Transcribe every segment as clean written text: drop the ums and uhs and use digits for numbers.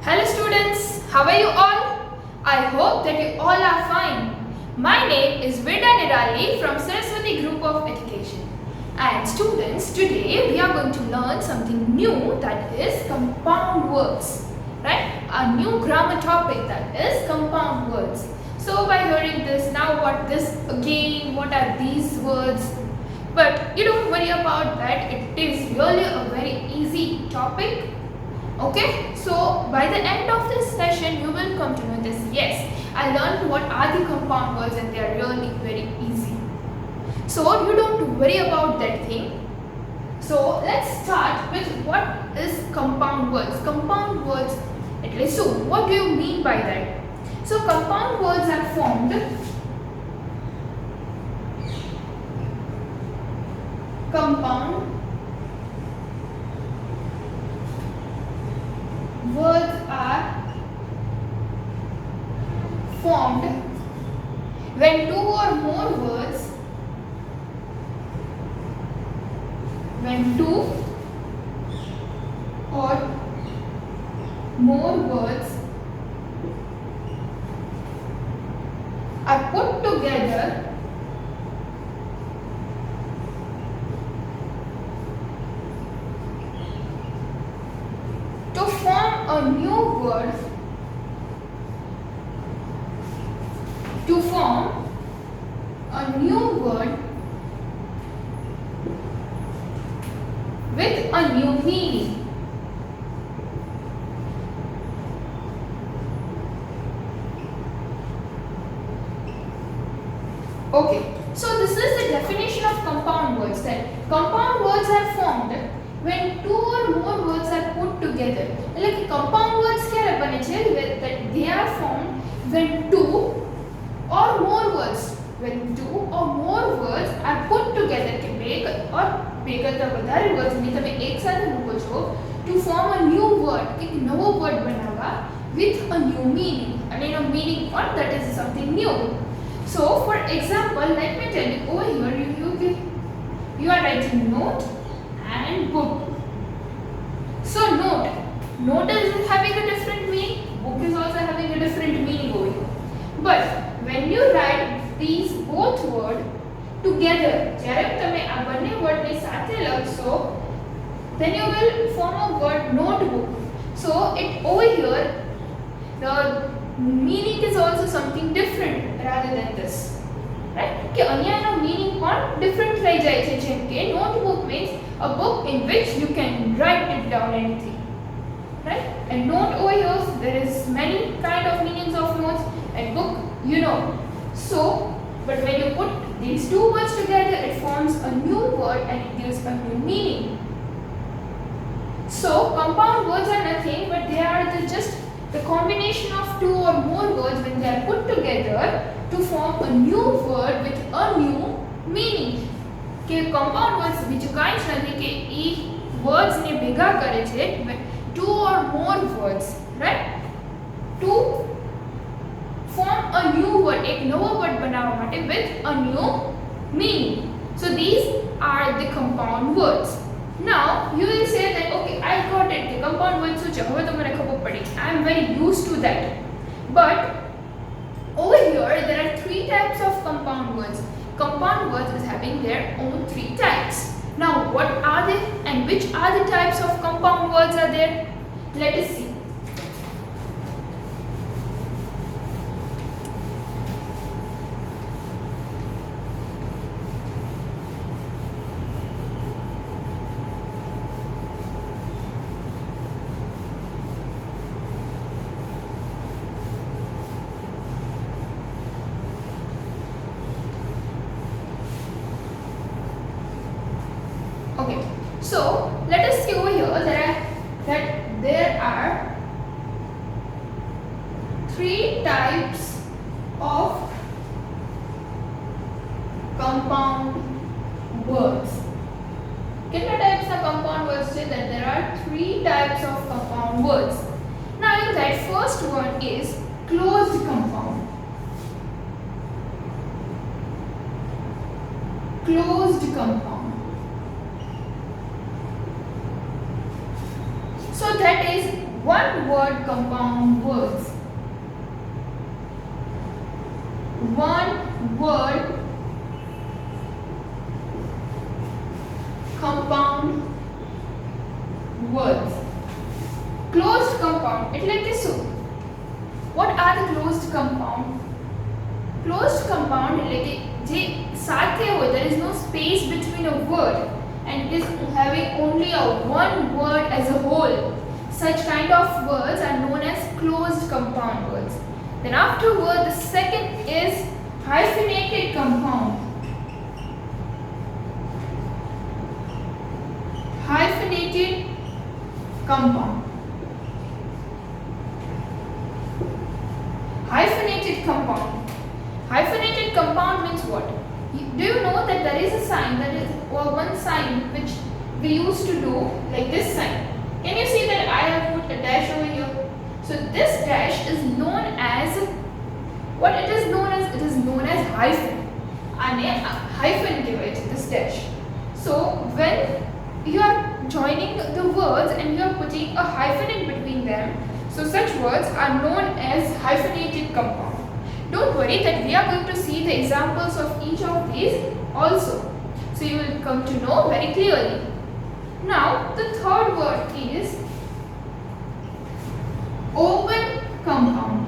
Hello students, how are you all? I hope that you all are fine. My name is Vida Nirali from Saraswati Group of Education. And students, today we are going to learn something new, that is compound words. Right? A new grammar topic, that is compound words. So by hearing this, now what this again, what are these words? But you don't worry about that, it is really a very easy topic. Okay, so by the end of this session you will come to know this. Yes, I learned what are the compound words and they are really very easy. So you don't worry about that thing. So let's start with what is compound words. Compound words, at least, so what do you mean by that? So compound words are formed words are formed when two or more words are put together to form a new word with a new meaning. Okay, so this is the definition of compound words, that compound words are formed when two or more words are put together. Like compound words क्या बने छे, that they are formed when two or more words are put together કે બે કરતા વધારે words ને તમે એક સાથે મૂકો છો to form a new word, એક નવો word બનાવવા with a new meaning, અને એનો meaning પણ that is something new. So for example, let me tell you, over here you are writing note and book. So note is having a different meaning, book is also having a different meaning over here. But when you write these both words together, જ્યારે તમે આ બંને વર્ડને સાથે લખશો, then you will form a word notebook. So it over here the meaning is also something different rather than this, right? કે અહીંયાનો meaning પણ different થઈ જાય છે. જેમ કે notebook means a book in which you can write it down anything, right? And note over here, there is many kind of meanings of notes, and book, you know. So but when you put these two words together, it forms a new word and it gives a new meaning. So compound words are nothing but they are just the combination of two or more words when they are put together to form a new word with a new meaning. કે compound words બીજું કાંઈ જ નથી કે એ words ને ભેગા કરે છે, two or more words, right? To form a new word, એક નવો word બનાવવા માટે with a new meaning. So these are the compound words. Now you will say that okay, I got it, the compound words શું છે, હવે તો મને ખબર પડી, I am very used to that. But over here there are three types of compound words. Compound words is having their own three types. Now what are they and which are the types of compound words are there? Let us see. Okay, so let us see over here that there are three types of compound words. કેટલા types of compound words છે? That there are three types of compound words. Now in that first one is closed compound. Closed compound. So that is one word compound words. One word compound words. Closed compound એટલે કે શું? What are the closed compound? Closed compound એટલે કે જે સાથે હોય, there is no space between a word and it is having only a one word as a whole. Such kind of words are known as closed compound words. Then afterward, the second is hyphenated compound. Hyphenated compound. Hyphenated compound. Hyphenated compound means what? Do you know that there is a sign, that is one sign which we used to do like this sign? Can you see that I have put a dash over here? So this dash is known as what it is known as? It is known as hyphen. And hyphen kehvaય છે this dash. So when you are joining the words and you are putting a hyphen in between them, so such words are known as hyphenated compound. Don't worry that we are going to see the examples of each of these also. So you will come to know very clearly. Now the third word is open compound.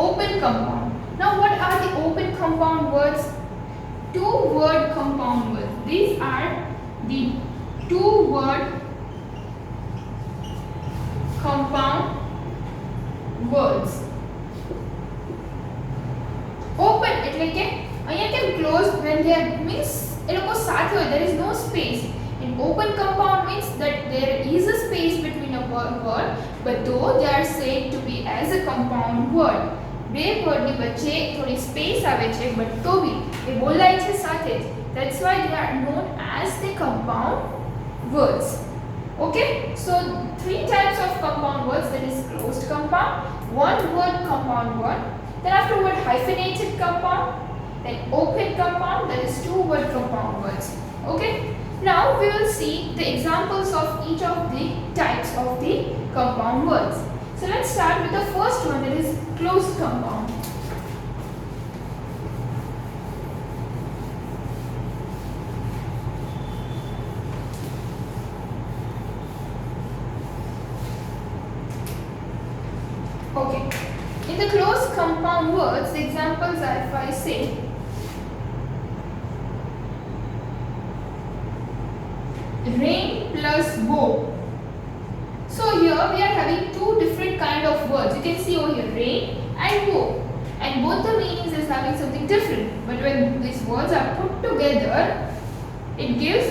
Open compound. Now what are the open compound words? Two word compound words. These are the two word compound words. Open એટલે કે અહીંયા કેમ closed? When they are means એ લોકો સાથે હોય, there is no space. In open compound means that there is a space between a word, but though they are said to be as a compound word. બે વર્ડની વચ્ચે થોડી space આવે છે, but તો બી એ બોલાય છે સાથે જ. That's why they are known as the compound words. Okay, so three types of compound words, that is closed compound, one word compound word, then afterward hyphenated compound, then open compound, that is two word compound words. Okay, now we will see the examples of each of the types of the compound words. So let's start with the first one, that is closed compound. Okay, in the closed compound words, the examples are, if I say rain plus bow. So here we are having two different kind of words. You can see over here rain and bow, and both the meanings is having something different. But when these words are put together, it gives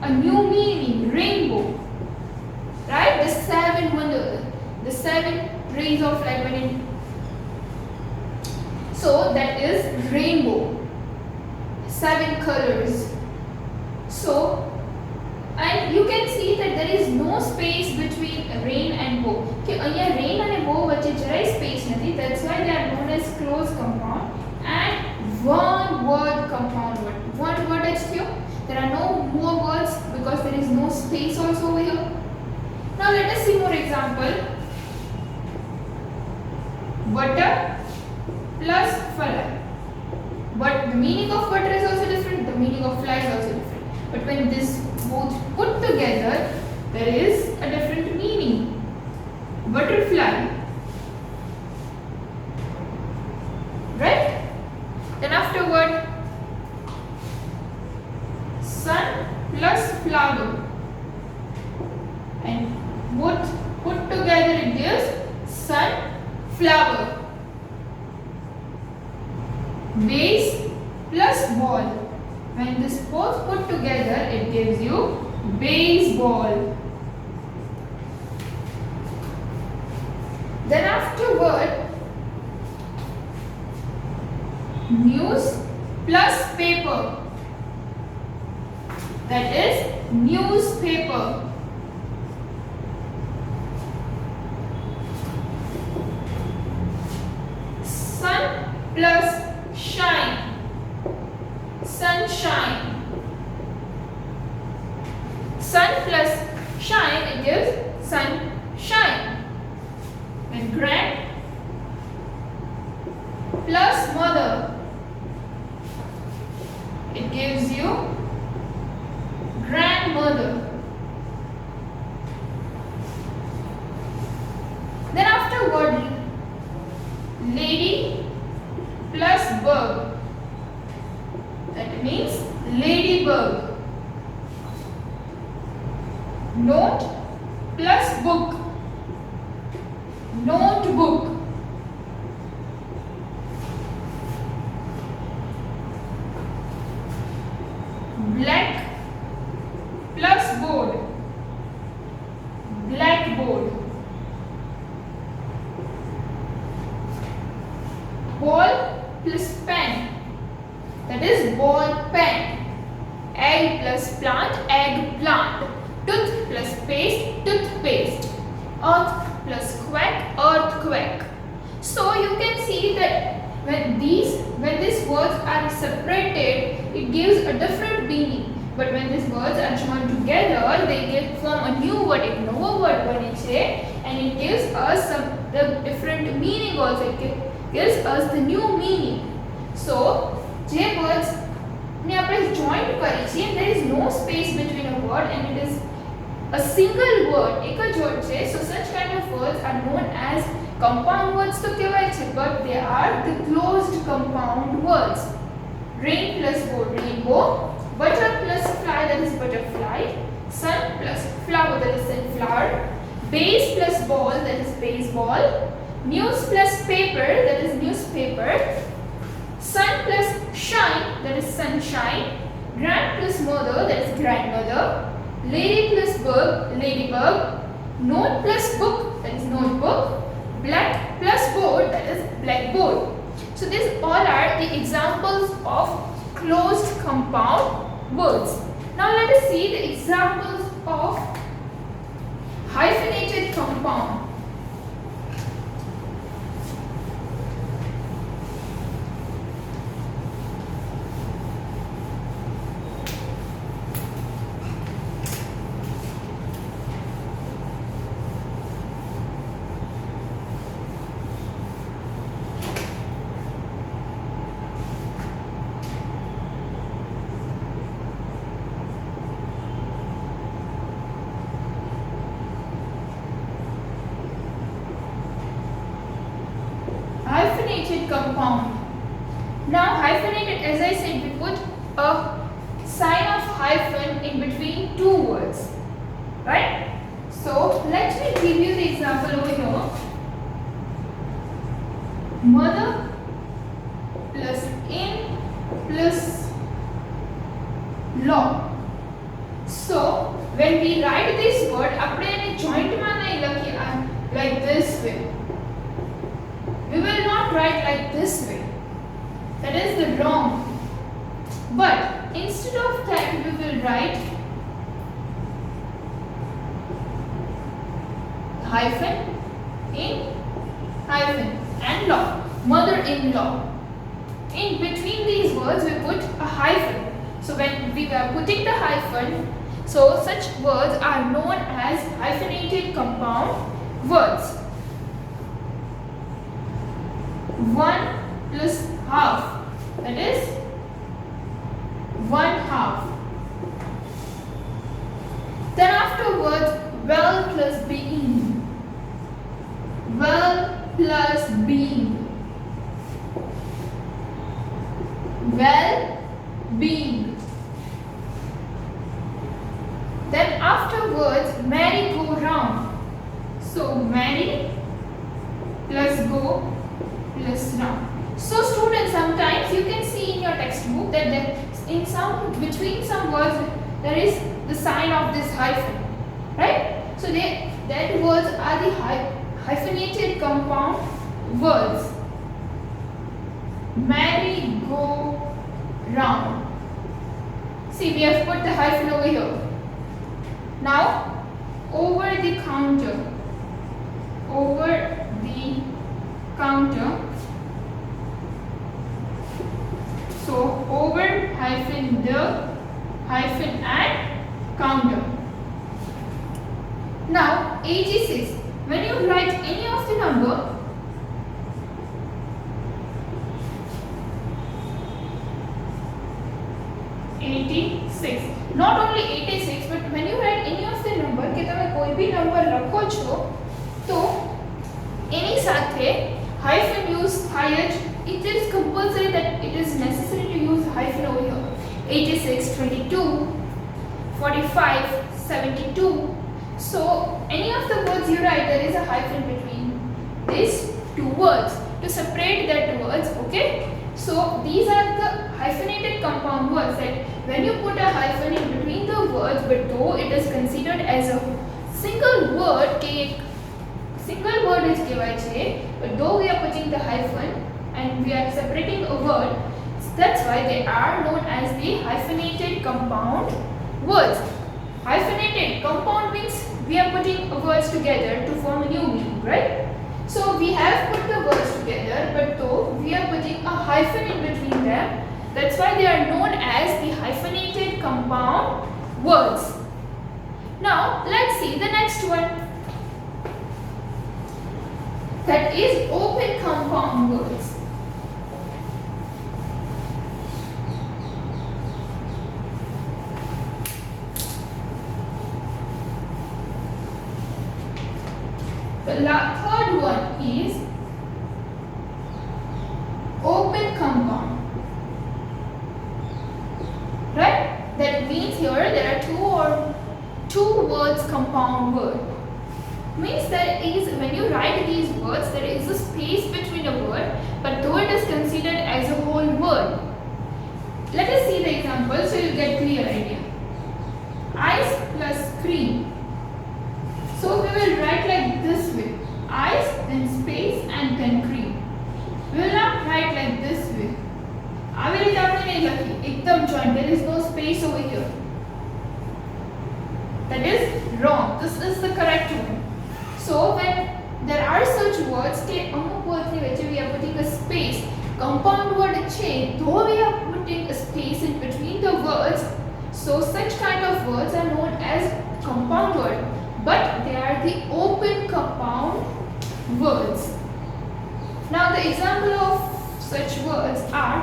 a new meaning, rainbow. Right? The seven wonders, the seven rays of light when it, so that is rainbow, seven colors. So and you can see that there is no space between rain and bow. કે અહીંયા rain અને bow વચ્ચે જરાય space નથી. That's why they are known as closed compound and one word compound word. One word is here. There are no more words because there is no space also over here. Now let us see more example. Butter plus fly. But the meaning of butter is also different, the meaning of fly is also different. But when this both put together, there is a different meaning. Butterfly. Right? Then afterward, sun plus flower. And both put together it gives sun, flower. Base plus ball. When this both put together, it gives you baseball. Then afterward, news plus paper. That is newspaper. Sun plus shine. Sunshine. Sun plus shine, it gives sunshine. then grand plus mother, it gives you grandmother. Then afterward, lady plus bug, that means ladybug. Note plus book, notebook. Black plus board, blackboard. Ball plus pen, that is ball pen. Egg plus plant, egg plant. Tooth plus paste, toothpaste. Earth plus quack, earthquake. So you can see that when these words are separated, it gives a different meaning. But when these words are joined together, they form a new word. एक नવો word बने છે, and it gives us the different meaning also. It gives us the new meaning. So જે words ને આપણે join કરી છે, and there is no space between a word, and it is a single word, એક જ word છે. So such kind of words are known as compound words તો કહેવાય છે, but they are the closed compound words. Rain plus board, rainbow. Butter plus fly, that is butterfly. Sun plus flower, that is sunflower. Base plus ball, that is baseball. News plus paper, that is newspaper. Sun plus shine, that is sunshine. Grand plus mother, that is grandmother. Lady plus bug, ladybug. Note plus book, that is notebook. Black plus board, that is blackboard. So these all are the examples of closed compound words. Now let us see the examples of hyphenated compound. Hyphenated compound. Now hyphenated, as I said, we put a sign of hyphen in between two words, right? So let me give you the example over here. Mother plus in plus law. So when we write this word, આપણે એને joint માં નહીં લખીએ like this way. We will not write like this way. That is the wrong. But instead of that, we will write hyphen in hyphen and law. Mother-in-law. In between these words, we put a hyphen. So when we are putting the hyphen, so such words are known as hyphenated compound words. 1 plus half, that is 1/2. Then afterwards, well plus being, well plus being, well being. Then afterwards, merry-go-round. So merry plus go plus round. So students, sometimes you can see in your textbook that there in some between some words there is the sign of this hyphen, right? So that words are the hyphenated compound words. Merry-go-round. See, we have put the hyphen over here. Now over the counter, over the counter. So over hyphen the hyphen and counter. Now 86. When you write any of the number, not only 86 but when you write any of the number કે તમે કોઈ બી number લખો છો તો એની સાથે hyphen use થાય જ. It is compulsory that it is necessary to use hyphen over here. 86, 22, 45, 72. So any of the words you write, there is a hyphen between these two words to separate that words. Okay, so these are the hyphenated compound words that when you put a hyphen in between the words, but though it is considered as a single word, single word is કહેવાય છે, but though we are putting the hyphen and we are separating a word, that's why they are known as the hyphenated compound words. Hyphenated compound means we are putting words together to form a new meaning, right? So we have put the words together, but though we are putting a hyphen in between them, that's why they are known as the hyphenated compound words. Now let's see the next one, that is open compound words. The third one is open compound, right? That means here there are two words compound word. Means there is, when you write these words, there is a space between a word, but though it is considered as a whole word. Let us see the example so you get clear idea. Ice plus cream. So we will write like this way: ice, then space, and then cream. We will not write like this way. આવી રીતે આપણે નહીં લખી, એકદમ joint. There is no space over here. That is wrong. This is the correct one. So when there are such words કે અમુક વર્ડની વચ્ચે we are putting a space, compound word છે, though we are putting a space in between the words, so such kind of words are known as compound word, but they are the open compound words. Now the example of such words are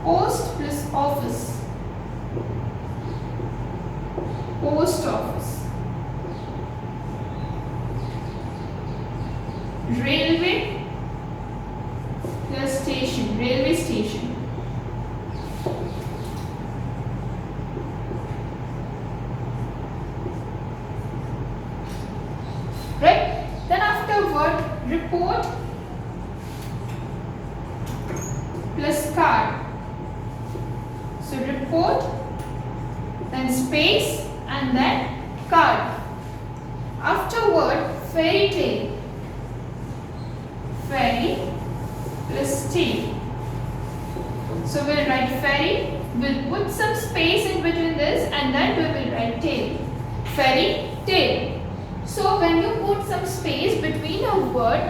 post plus office, post office, railway plus station, railway station, right? Then afterward, report plus card. So report, then space, and then card. Afterward, fairy tale, fairy plus tale. So we'll write fairy, we'll put some space in between this, and then we will write tale, fairy tale. So when you put some space between a word,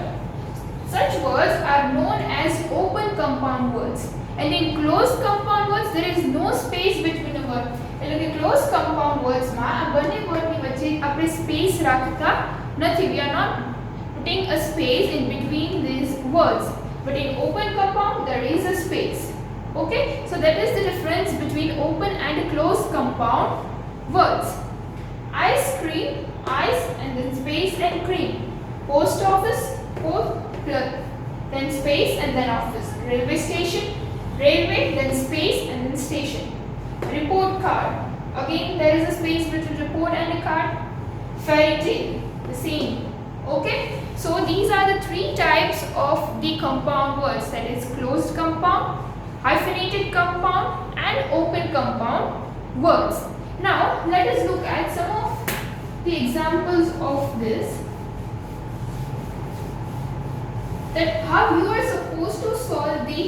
such words are known as open compound words. And in closed compound words, there is no space between a word. એટલે કે closed compound words માં આ બંને વર્ડની વચ્ચે આપણે space રાખતા નથી. We are not putting a space in between these words. But in open compound, there is a space. Okay? So that is the difference between open and closed compound words. Ice cream, ice, and then space and cream. Post office, post, then space, and then office. Railway station, railway, then space, and then station. Report card. Again, there is a space between report and a card. Fairy tale, the same. Okay? So these are the three types of the compound words, that is closed compound, hyphenated compound, and open compound words. Now let us look at some of the examples of this, that how you are supposed to solve the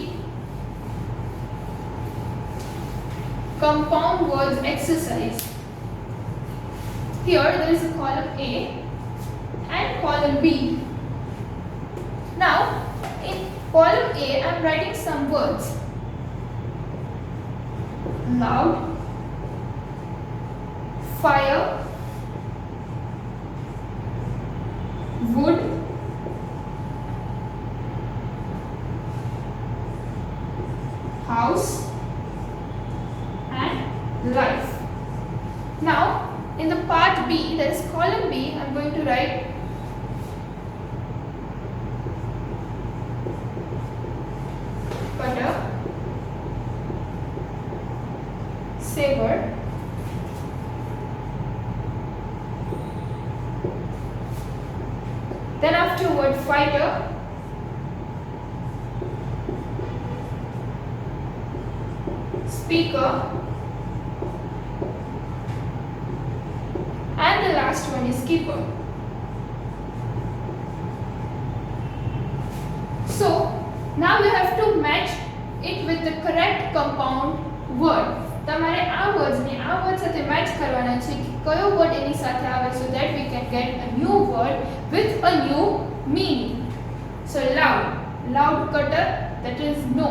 compound words exercise. Here there is a column A and column B. Now in column A I am writing some words: loud, fire, wood, house, and life. Now, in the part B, that is column B, I am going to write butter, saver, then afterward fighter, speaker, and the last one is keeper. So now we have to match it with the correct compound word. તમારે આ વર્ડ્સને આ word સાથે match કરવાના છે કે કયો word એની સાથે આવે so that we can get a new word with a new meaning. So loud, loud cutter, that is no.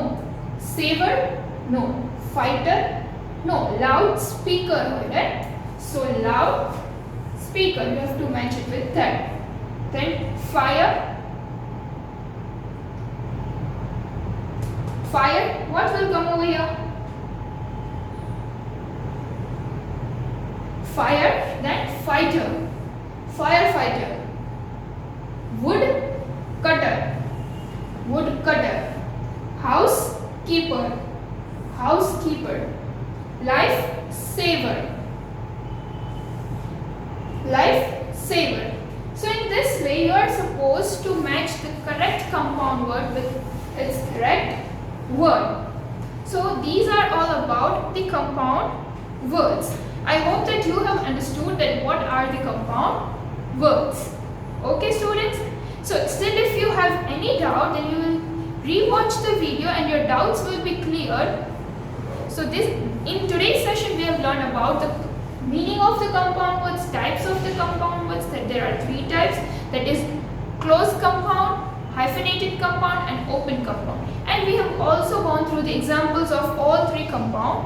Saver, no. Fighter, no. Loud speaker, right? So loud speaker, you have to match it with that. Then fire, fire, what will come over here? Fire, then fighter, firefighter. Wood cutter, wood cutter. House keeper, housekeeper. Life saver, life saver. So in this way you are supposed to match the correct compound word with its correct word. So these are all about the compound words. I hope that you have understood that what are the compound words. Okay students? So still if you have any doubt, then you will re-watch the video and your doubts will be cleared. So in today's session we have learned about the meaning of the compound words, types of the compound words, that there are 3 types, that is closed compound, hyphenated compound, and open compound. And we have also gone through the examples of all 3 compound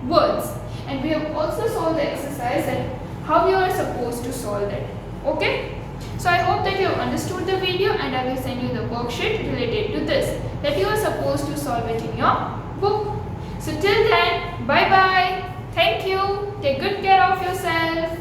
words. And we have also solved the exercise and how you are supposed to solve it. Okay? So I hope that you have understood the video, and I will send you the worksheet related to this that you are supposed to solve it in your book. So till then, bye bye. Thank you. Take good care of yourself.